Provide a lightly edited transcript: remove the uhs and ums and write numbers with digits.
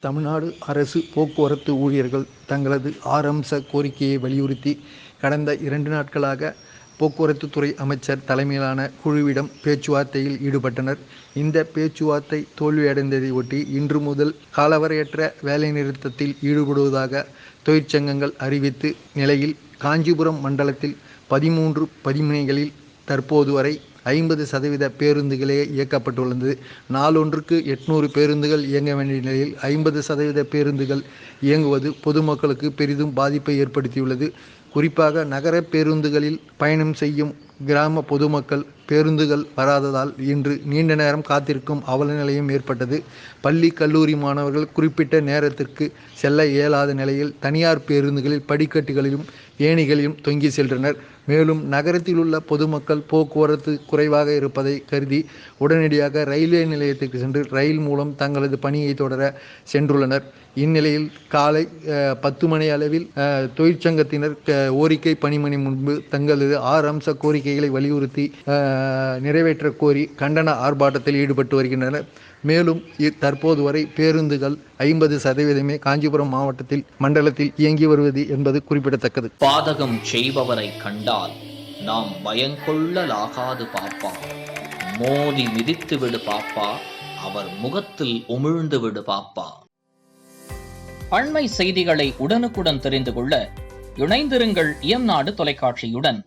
தமிழ்நாடு அரசு போக்குவரத்து ஊழியர்கள் தங்களது 6 அம்ச கோரிக்கையை வலியுறுத்தி கடந்த 2 நாட்களாக போக்குவரத்து துறை அமைச்சர் தலைமையிலான குழுவிடம் பேச்சுவார்த்தையில் ஈடுபட்டனர். இந்த பேச்சுவார்த்தை தோல்வியடைந்ததை ஒட்டி இன்று முதல் காலவரையற்ற வேலைநிறுத்தத்தில் ஈடுபடுவதாக தொழிற்சங்கங்கள் அறிவித்த நிலையில் காஞ்சிபுரம் மண்டலத்தில் 13 பணிமனைகளில் தற்போது வரை 50% பேருந்துகளே இயக்கப்பட்டுள்ளது. நாளொன்றுக்கு 800 பேருந்துகள் இயங்க வேண்டிய நிலையில் 50% பேருந்துகள் இயங்குவது பொதுமக்களுக்கு பெரிதும் பாதிப்பை ஏற்படுத்தியுள்ளது. குறிப்பாக நகர பேருந்துகளில் பயணம் செய்யும் கிராம பொதுமக்கள் பேருந்துகள் வராததால் இன்று நீண்ட நேரம் காத்திருக்கும் அவலநிலையும் ஏற்பட்டது. பள்ளி கல்லூரி மாணவர்கள் குறிப்பிட்ட நேரத்திற்கு செல்ல இயலாத நிலையில் தனியார் பேருந்துகளில் படிக்கட்டுகளிலும் ஏணிகளிலும் தொங்கி சென்றனர். மேலும் நகரத்தில் உள்ள பொதுமக்கள் போக்குவரத்து குறைவாக இருப்பதை கருதி உடனடியாக ரயில்வே நிலையத்திற்கு சென்று ரயில் மூலம் தங்களது பணியை தொடர சென்றுள்ளனர். இந்நிலையில் காலை 10 மணி அளவில் தொழிற்சங்கத்தினர் கோரிக்கை பணிமனை முன்பு தங்களது 6 அம்ச கோரிக்கைகளை வலியுறுத்தி நிறைவேற்ற கோரி கண்டன ஆர்ப்பாட்டத்தில் ஈடுபட்டு வருகின்றனர். மேலும் தற்போது வரை பேருந்துகள் 50% காஞ்சிபுரம் மண்டலத்தில் இயங்கி வருவது என்பது குறிப்பிடத்தக்கது. பாதகம் செய்பவரை கண்டால் நாம் பயங்கொள்ளலாகாது பாப்பா, மோதி மிதித்து விடு பாப்பா, அவர் முகத்தில் உமிழ்ந்து விடு பாப்பா. அண்மை செய்திகளை உடனுக்குடன் தெரிந்து கொள்ள இணைந்திருங்கள் எம் நாடு தொலைக்காட்சியுடன்.